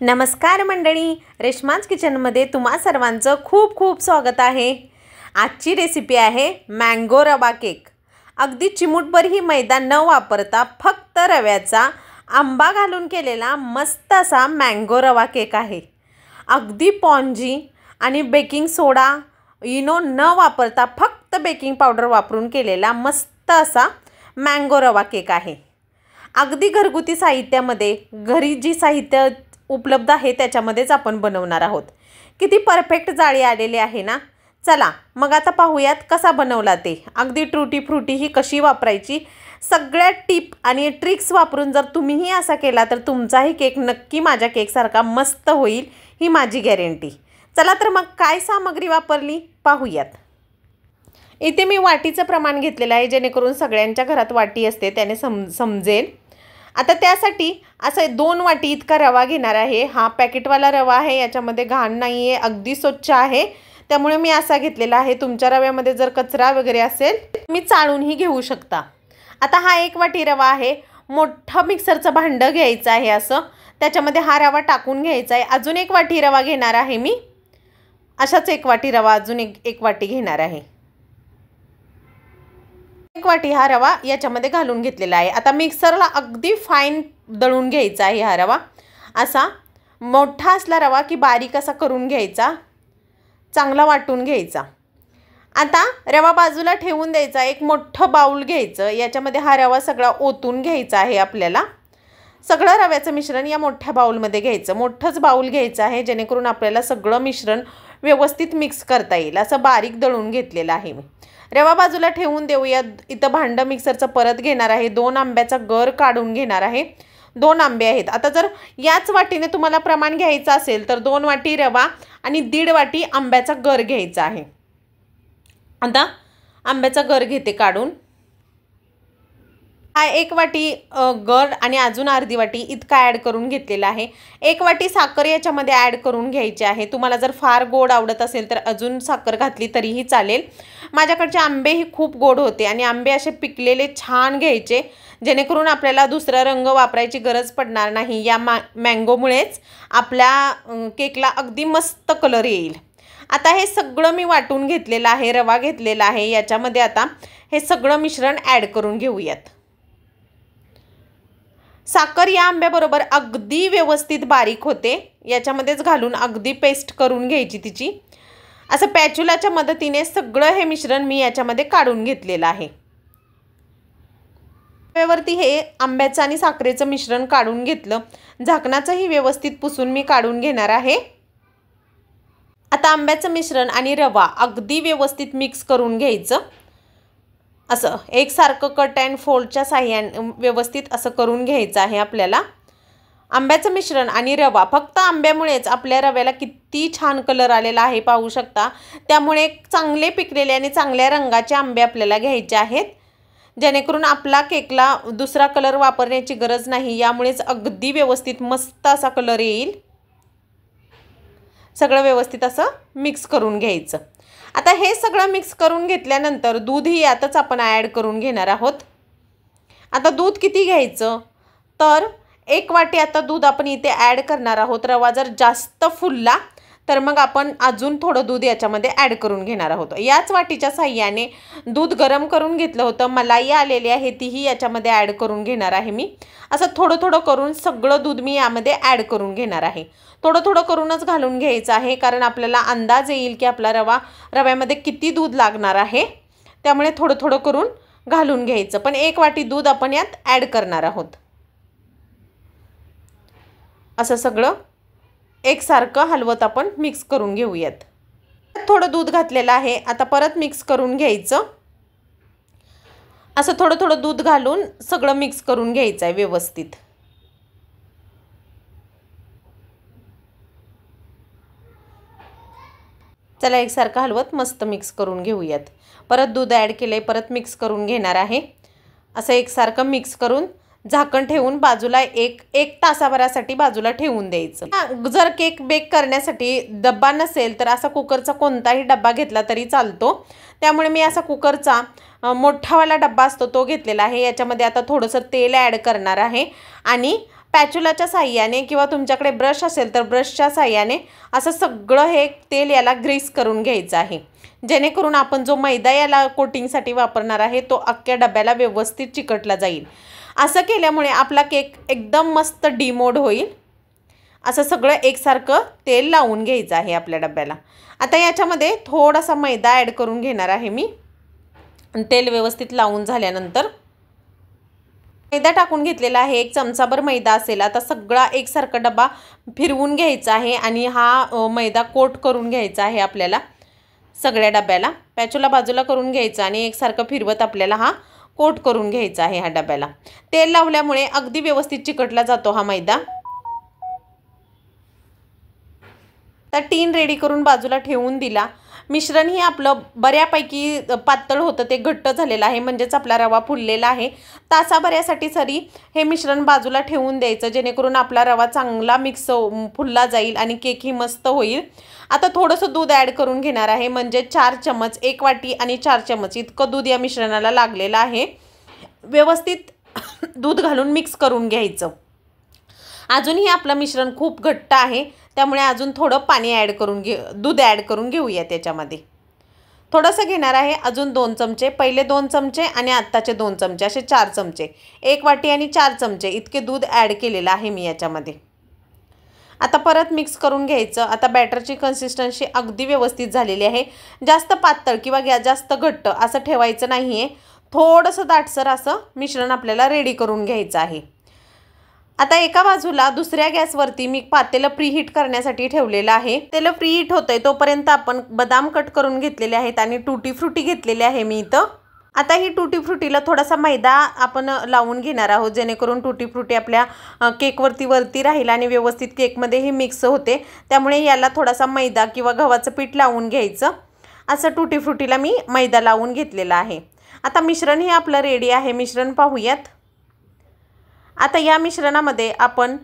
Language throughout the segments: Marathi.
नमस्कार मंडळी, रेश्माज किचनमध्ये तुम्हा सर्वांचं खूप खूप स्वागत आहे। आजची रेसिपी आहे मँगो रवा केक। अगदी चिमूटभरही मैदा न वापरता फक्त रव्याचा आंबा घालून केलेला मस्त असा मँगो रवा केक आहे। अगदी पॉन्जी आणि बेकिंग सोडा इनो न वापरता फक्त बेकिंग पावडर वापरून केलेला मस्त असा मँगो रवा केक आहे। अगदी घरगुती साहित्यामध्ये घरी जी साहित्य उपलब्ध आहे त्याच्यामध्येच आपण बनवणार आहोत। किती परफेक्ट जाळी आलेली आहे ना। चला मग आता पाहूयात कसा बनवला ते। अगदी ट्रूटी फ्रूटी ही कशी वापरायची, सगळ्या टिप आणि ट्रिक्स वापरून जर तुम्हीही असा केला तर तुमचाही केक नक्की माझ्या केकसारखा मस्त होईल, ही माझी गॅरंटी। चला तर मग काय सामग्री वापरली पाहूयात। इथे मी वाटीचं प्रमाण घेतलेलं आहे, जेणेकरून सगळ्यांच्या घरात वाटी असते त्याने समजेल। आता त्यासाठी असं 2 वाटी इतका रवा घेणार आहे। हा पॅकेटवाला रवा आहे, याच्यामध्ये घाण नाही आहे, अगदी स्वच्छ आहे, त्यामुळे मी असा घेतलेला आहे। तुमच्या रव्यामध्ये जर कचरा वगैरे असेल मी चाळूनही घेऊ शकता। आता हा 1 वाटी रवा आहे। मोठं मिक्सरचं भांडं घ्यायचं आहे, असं त्याच्यामध्ये हा रवा टाकून घ्यायचा आहे। अजून 1 वाटी रवा घेणार आहे मी, अशाच 1 वाटी रवा अजून एक वाटी घेणार आहे। 1 वाटी हा रवा याच्यामध्ये घालून घेतलेला आहे। आता मिक्सरला अगदी फाईन दळून घ्यायचा आहे हा रवा। असा मोठा असला रवा की बारीक असा करून घ्यायचा, चांगला वाटून घ्यायचा। आता रवा बाजूला ठेवून द्यायचा। एक मोठं बाउल घ्यायचं, याच्यामध्ये हा रवा सगळा ओतून घ्यायचा आहे। आपल्याला सगळं रव्याचं मिश्रण या मोठ्या बाउलमध्ये घ्यायचं। मोठंच बाउल घ्यायचं आहे, जेणेकरून आपल्याला सगळं मिश्रण व्यवस्थित मिक्स करता येईल। असं बारीक दळून घेतलेलं आहे मी। रवा बाजूला ठेवून देऊया। इथं भांडं मिक्सरचं परत घेणार आहे। 2 आंब्याचा गर काढून घेणार आहे। 2 आंबे आहेत। आता जर याच वाटीने तुम्हाला प्रमाण घ्यायचं असेल तर 2 वाटी रवा आणि 1.5 वाटी आंब्याचा गर घ्यायचा आहे। आता आंब्याचा गर घेते काढून। हा 1 वाटी गर आणि अजून अर्धी वाटी इतका ॲड करून घेतलेला आहे। 1 वाटी साखर याच्यामध्ये ॲड करून घ्यायची आहे। तुम्हाला जर फार गोड आवडत असेल तर अजून साखर घातली तरीही चालेल। माझ्याकडचे आंबेही खूप गोड होते आणि आंबे असे पिकलेले छान घ्यायचे, जेणेकरून आपल्याला दुसरा रंग वापरायची गरज पडणार नाही। या मँगोमुळेच आपल्या केकला अगदी मस्त कलर येईल। आता हे सगळं मी वाटून घेतलेलं आहे, रवा घेतलेला आहे। याच्यामध्ये आता हे सगळं मिश्रण ॲड करून घेऊयात। साखर या आंब्याबरोबर अगदी व्यवस्थित बारीक होते, याच्यामध्येच घालून अगदी पेस्ट करून घ्यायची तिची। असं पॅच्युलाच्या मदतीने सगळं हे मिश्रण मी याच्यामध्ये काढून घेतलेलं आहे। त्यावरती हे आंब्याचं आणि साखरेचं मिश्रण काढून घेतलं। झाकणाचंही व्यवस्थित पुसून मी काढून घेणार आहे। आता आंब्याचं मिश्रण आणि रवा अगदी व्यवस्थित मिक्स करून घ्यायचं। असं एकसारखं कट अँड फोल्डच्या साहाय्याने व्यवस्थित असं करून घ्यायचं आहे आपल्याला। आंब्याचं मिश्रण आणि रवा, फक्त आंब्यामुळेच आपल्या रव्याला किती छान कलर आलेला आहे पाहू शकता। त्यामुळे चांगले पिकलेले आणि चांगल्या रंगाचे आंबे आपल्याला घ्यायचे आहेत, जेणेकरून आपला केकला दुसरा कलर वापरण्याची गरज नाही। यामुळेच अगदी व्यवस्थित मस्त असा कलर येईल। सगळं व्यवस्थित असं मिक्स करून घ्यायचं। आता हे सगळं मिक्स करून घेतल्यानंतर दूधही यातच आपण ॲड करून घेणार आहोत। आता दूध किती घ्यायचं तर 1 वाटी आता दूध आपण इथे ॲड करणार आहोत। रवा जर जास्त फुलला तर मग आपण अजून थोडं दूध याच्यामध्ये ॲड करून घेणार आहोत। याच वाटीच्या साहाय्याने दूध गरम करून घेतलं होतं, मलाई आलेली आहे तीही याच्यामध्ये ॲड करून घेणार आहे मी। असं थोडं थोडं करून सगळं दूध मी यामध्ये ॲड करून घेणार आहे। थोडं थोडं करूनच घालून घ्यायचं आहे, कारण आपल्याला अंदाज येईल की आपला रव्यामध्ये किती दूध लागणार आहे। त्यामुळे थोडं थोडं करून घालून घ्यायचं, पण 1 वाटी दूध आपण यात ॲड करणार आहोत। असं सगळं एकसारखं हलवत आपण मिक्स करून घेऊयात। थोडं दूध घातलेलं आहे, आता परत मिक्स करून घ्यायचं। असं थोडं थोडं दूध घालून सगळं मिक्स करून घ्यायचं आहे व्यवस्थित। चला एकसारखं हलवत मस्त मिक्स करून घेऊयात। परत दूध ॲड केले, परत मिक्स करून घेणार आहे। असं एकसारखं मिक्स करून झाकण ठेवून बाजूला एक तासाभरासाठी बाजूला ठेवून द्यायचं। जर केक बेक करण्यासाठी डब्बा नसेल तर असा कुकरचा कोणताही डब्बा घेतला तरी चालतो। त्यामुळे मी असा कुकरचा मोठावाला डब्बा असतो तो घेतलेला आहे। याच्यामध्ये आता थोडंसं तेल ॲड करणार आहे आणि स्पॅच्युलाच्या साहाय्याने किंवा तुमच्याकडे ब्रश असेल तर ब्रशच्या साहाय्याने असं सगळं हे तेल याला ग्रीस करून घ्यायचं आहे, जेणेकरून आपण जो मैदा याला कोटिंगसाठी वापरणार आहे तो अख्ख्या डब्याला व्यवस्थित चिकटला जाईल। असं केल्यामुळे आपला केक एकदम मस्त डिमोल्ड होईल। असं सगळं एकसारखं तेल लावून घ्यायचं आहे आपल्या डब्याला। आता याच्यामध्ये थोडासा मैदा ॲड करून घेणार आहे मी। तेल व्यवस्थित लावून झाल्यानंतर मैदा टाकून घेतलेला आहे, 1 चमचाभर मैदा असेल। आता सगळा एकसारखा डबा फिरवून घ्यायचा आहे आणि हा मैदा कोट करून घ्यायचा आहे आपल्याला सगळ्या डब्याला। पॅचूला बाजूला करून घ्यायचा आणि एकसारखं फिरवत आपल्याला हा कोट करून घ्यायचा आहे ह्या डब्याला। तेल लावल्यामुळे अगदी व्यवस्थित चिकटला जातो हा मैदा। तर टीन रेडी करून बाजूला ठेवून दिला। मिश्रण ही आपलं बऱ्यापैकी पातळ होतं, ते घट्ट झालेलं आहे, म्हणजेच आपला रवा फुललेला आहे। तासाभरासाठी सरी हे मिश्रण बाजूला ठेवून द्यायचं, जेणेकरून आपला रवा चांगला मिक्स फुलला जाईल आणि केक ही मस्त होईल। आता थोडंसं दूध ॲड करून घेणार आहे, म्हणजे 4 चमच, 1 वाटी आणि 4 चमच इतकं दूध या मिश्रणाला लागलेलं आहे। व्यवस्थित दूध घालून मिक्स करून घ्यायचं। अजूनही आपलं मिश्रण खूप घट्ट आहे, त्यामुळे अजून थोडं पाणी ॲड करून दूध ॲड करून घेऊया त्याच्यामध्ये। थोडंसं घेणार आहे, अजून 2 चमचे, पहिले 2 चमचे आणि आत्ताचे 2 चमचे, असे 4 चमचे, 1 वाटी आणि 4 चमचे इतके दूध ॲड केलेलं आहे मी याच्यामध्ये। आता परत मिक्स करून घ्यायचं। आता बॅटरची कन्सिस्टन्सी अगदी व्यवस्थित झालेली आहे। जास्त पातळ किंवा जास्त घट्ट असं ठेवायचं नाही आहे, थोडंसं दाटसर असं मिश्रण आपल्याला रेडी करून घ्यायचं आहे। आता एका बाजूला दुसऱ्या गॅसवरती मी पातेलं प्रीहीट करण्यासाठी ठेवलेलं आहे। तेल प्रीहीट होतंय तोपर्यंत आपण बदाम कट करून घेतलेले आहेत आणि टूटी फ्रुटी घेतलेले आहे मी इथं। आता ही टूटी फ्रुटीला थोडासा मैदा आपण लावून घेणार आहोत, जेणेकरून टूटी फ्रुटी आपल्या केकवरती राहील आणि व्यवस्थित केकमध्येही मिक्स होते। त्यामुळे याला थोडासा मैदा किंवा गव्हाचं पीठ लावून घ्यायचं। असं टूटी फ्रुटीला मी मैदा लावून घेतलेला आहे। आता मिश्रण हे आपलं रेडी आहे, मिश्रण पाहूयात। आता या मिश्रणामध्ये आपण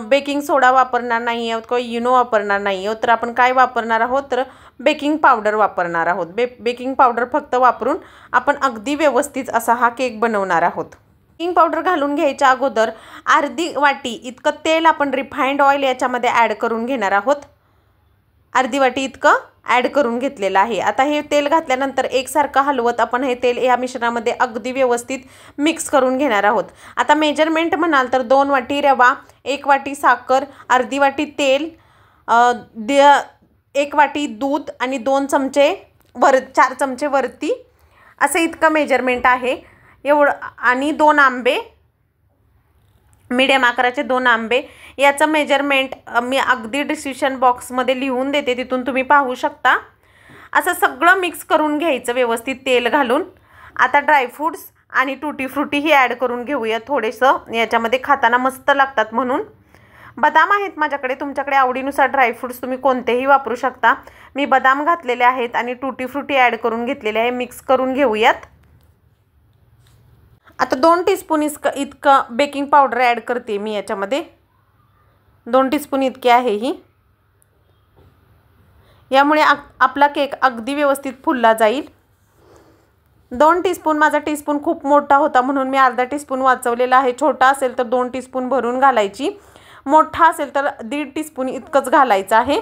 बेकिंग सोडा वापरणार नाही आहोत किंवा इनो वापरणार नाही आहोत, तर आपण काय वापरणार आहोत, तर बेकिंग पावडर वापरणार आहोत। बेकिंग पावडर फक्त वापरून आपण अगदी व्यवस्थित असा हा केक बनवणार आहोत। बेकिंग पावडर घालून घ्यायच्या अगोदर अर्धी वाटी इतकं तेल आपण रिफाइंड ऑइल याच्यामध्ये ॲड करून घेणार आहोत। अर्धी वाटी इतकं ॲड करून घेतलेलं आहे। आता हे तेल घातल्यानंतर एकसारखं हलवत आपण हे तेल या मिश्रणामध्ये अगदी व्यवस्थित मिक्स करून घेणार आहोत। आता मेजरमेंट म्हणाल तर 2 वाटी रवा, 1 वाटी साखर, अर्धी वाटी तेल, 1 वाटी दूध आणि 2 चमचे 4 चमचे वरती असं इतकं मेजरमेंट आहे। एवढं आणि 2 आंबे, मीडियम आकाराचे 2 आंबे, याचं मेजरमेंट मी अगदी डिस्क्रिप्शन बॉक्समध्ये लिहून देते, तिथून तुम्ही पाहू शकता। असं सगळं मिक्स करून घ्यायचं व्यवस्थित तेल घालून। आता ड्रायफ्रूट्स आणि टूटी फ्रुटीही ॲड करून घेऊया थोडेसं, याच्यामध्ये खाताना मस्त लागतात म्हणून। बदाम आहेत माझ्याकडे, तुमच्याकडे आवडीनुसार ड्रायफ्रूट्स तुम्ही कोणतेही वापरू शकता। मी बदाम घातलेले आहेत आणि टूटी फ्रुटी ॲड करून घेतलेले आहे, मिक्स करून घेऊयात। आता 2 टीस्पून इतकं बेकिंग पावडर ॲड करते मी याच्यामध्ये, 2 टीस्पून इतके आहे ही। यामुळे आपला केक अगदी व्यवस्थित फुलला जाईल। 2 टीस्पून, माझा टीस्पून खूप मोठा होता म्हणून मी अर्धा टीस्पून वाचवलेला आहे। छोटा असेल तर 2 टीस्पून भरून घालायची, मोठा असेल तर 1.5 टीस्पून इतकंच घालायचं आहे।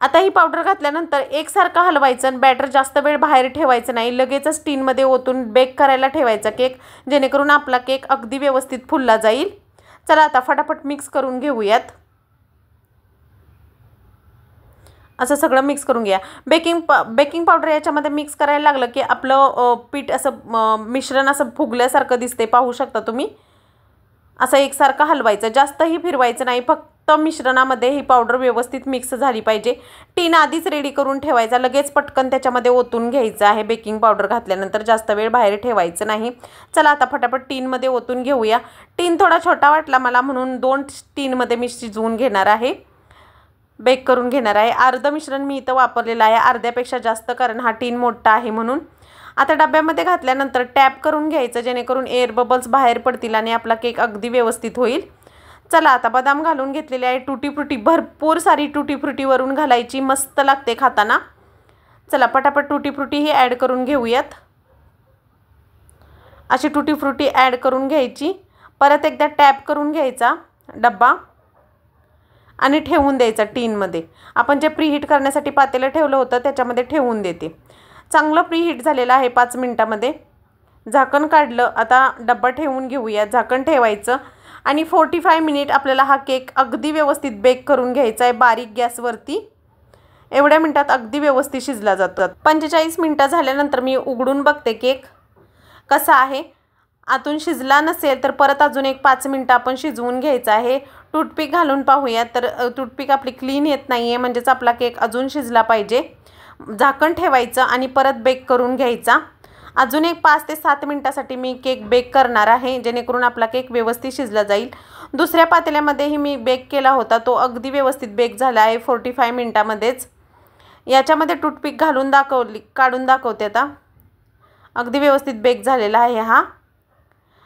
आता ही पावडर घातल्यानंतर एकसारखं हलवायचं आणि बॅटर जास्त वेळ बाहेर ठेवायचं नाही, लगेचच टीनमध्ये ओतून बेक करायला ठेवायचा केक, जेणेकरून आपला केक अगदी व्यवस्थित फुलला जाईल। चला आता फटाफट मिक्स करून घेऊयात। असं सगळं मिक्स करून घ्या। बेकिंग पावडर याच्यामध्ये मिक्स करायला लागलं की आपलं पीठ असं मिश्रण असं फुगल्यासारखं दिसते, पाहू शकता तुम्ही। असं एकसारखं हलवायचं, जास्तही फिरवायचं नाही, फक्त मिश्रणामध्ये ही पावडर व्यवस्थित मिक्स झाली पाहिजे। टीन आधीच रेडी करून ठेवायचा, लगेच पटकन त्याच्यामध्ये ओतून घ्यायचं आहे। बेकिंग पावडर घातल्यानंतर जास्त वेळ बाहेर ठेवायचं नाही। चला आता फटाफट टीनमध्ये ओतून घेऊया। टीन थोडा छोटा वाटला मला म्हणून 2 टीनमध्ये मी शिजवून घेणार आहे, बेक करून घेणार आहे। अर्ध मिश्रण मी इथं वापरलेलं आहे, अर्ध्यापेक्षा जास्त, कारण हा टीन मोठा आहे म्हणून। आता डब्यामध्ये घातल्यानंतर टॅप करून घ्यायचं, जेणेकरून एअर बबल्स बाहेर पडतील आणि आपला केक अगदी व्यवस्थित होईल। चला आता बदाम घालून घेतलेले आहे, टूटी फ्रुटी भरपूर सारी टूटी फ्रुटी वरून घालायची, मस्त लागते खाताना। चला पटापट टूटी फ्रुटी ही ॲड करून घेऊयात। अशी टूटी फ्रुटी ॲड करून घ्यायची, परत एकदा टॅप करून घ्यायचा डब्बा आणि ठेवून द्यायचा टीनमध्ये. आपण जे प्रीहीट करण्यासाठी पातेलं ठेवलं होतं त्याच्यामध्ये ठेवून देते. चांगलं प्रीहीट झालेलं आहे 5 मिनिटामध्ये. झाकण काढलं. आता डब्बा ठेवून घेऊया. झाकण ठेवायचं आणि 45 मिनिट आपल्याला हा केक अगदी व्यवस्थित बेक करून घ्यायचा आहे बारीक गॅसवरती. एवढ्या मिनटात अगदी व्यवस्थित शिजला जातात. 45 मिनटं झाल्यानंतर मी उघडून बघते केक कसा आहे. आतून शिजला नसेल तर परत अजून एक 5 मिनटं आपण शिजवून घ्यायचं आहे. टूथपिक घालून पाहूया. तर टूथपिक आपली क्लीन येत नाही आहे, म्हणजेच आपला केक अजून शिजला पाहिजे. झाकण ठेवायचं आणि परत बेक करून घ्यायचा. अजून एक 5 ते 7 मिनटासाठी मी केक बेक करणार आहे, जेणेकरून आपला केक व्यवस्थित शिजला जाईल. दुसऱ्या पातेल्यामध्येही मी बेक केला होता, तो अगदी व्यवस्थित बेक झाला आहे 45 मिनटामध्येच. याच्यामध्ये टूथपिक घालून काढून दाखवते आता. अगदी व्यवस्थित बेक झालेला आहे हा.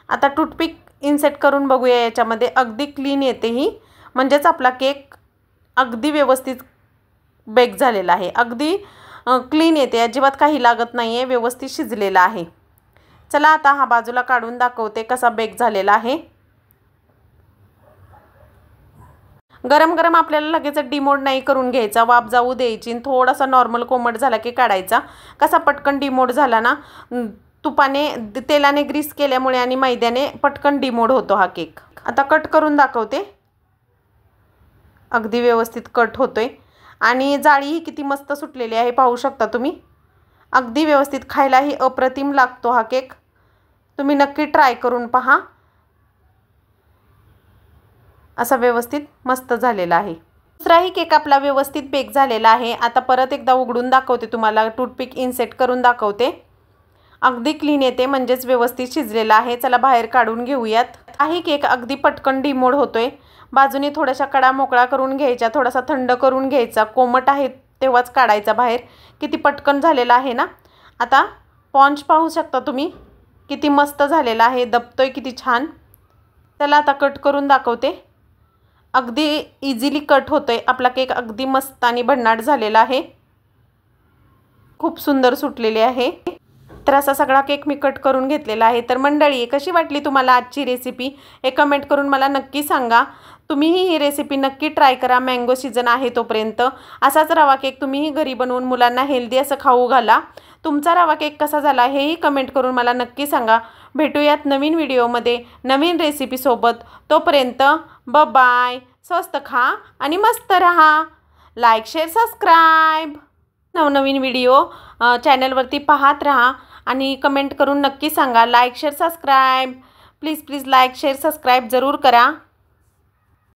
आता टूथपिक इन्सर्ट करून बघूया याच्यामध्ये. अगदी क्लीन येते ही, म्हणजेच आपला केक अगदी व्यवस्थित बेक झालेला आहे. अगदी क्लीन येते, अजिबात काही लागत नाही आहे, व्यवस्थित शिजलेला आहे. चला आता हा बाजूला काढून दाखवते कसा बेक झालेला आहे. गरम गरम आपल्याला लगेच डिमोड नाही करून घ्यायचा, वाफ जाऊ द्यायची. थोडासा नॉर्मल कोमट झाला की काढायचा. कसा पटकन डिमोड झाला ना, तुपाने तेलाने ग्रीस केल्यामुळे आणि मैद्याने पटकन डिमोड होतो हा केक. आता कट करून दाखवते. अगदी व्यवस्थित कट होतोय आणि जाळीही किती मस्त सुटलेली आहे, पाहू शकता तुम्ही. अगदी व्यवस्थित, खायलाही अप्रतिम लागतो हा केक. तुम्ही नक्की ट्राय करून पहा. असा व्यवस्थित मस्त झालेला आहे. दुसराही केक आपला व्यवस्थित बेक झालेला आहे. आता परत एकदा उघडून दाखवते तुम्हाला. टूथपिक इन्सर्ट करून दाखवते. अगदी क्लीन येते, म्हणजेच व्यवस्थित शिजलेला आहे. चला बाहेर काढून घेऊयात. काही केक अगदी पटकन डिमोड होतोय. बाजूने थोड्याशा कडा मोकळा करून घ्यायचा, थोडासा थंड करून घ्यायचा. कोमट आहे तेव्हाच काढायचा बाहेर. किती पटकन झालेला आहे ना. आता स्पॉन्ज पाहू शकता तुम्ही, किती मस्त झालेला आहे, दबतोय किती छान. चला आता कट करून दाखवते. अगदी इझिली कट होतोय आपला केक. अगदी मस्त आणि भन्नाट झालेला आहे. खूप सुंदर सुटलेले आहे. तर असा सगळा केक मी कट करून घेतलेला आहे. तर मंडळी, कशी वाटली तुम्हाला आजची रेसिपी हे कमेंट करून मला नक्की सांगा. तुम्हीही ही रेसिपी नक्की ट्राय करा. मँगो सीजन आहे तोपर्यंत. असाच रवा केक तुम्हीही घरी बनवून मुलांना हेल्दी असं खाऊ घाला. तुमचा रवा केक कसा झाला हेही कमेंट करून मला नक्की सांगा. भेटूयात नवीन व्हिडिओमध्ये नवीन रेसिपीसोबत. तोपर्यंत बाय. स्वस्त खा आणि मस्त रहा. Like, share, subscribe. नवनवीन व्हिडिओ चॅनलवरती पाहत राहा आणि कमेंट करून नक्की सांगा. Like, share, subscribe. Please like, share, subscribe जरूर करा.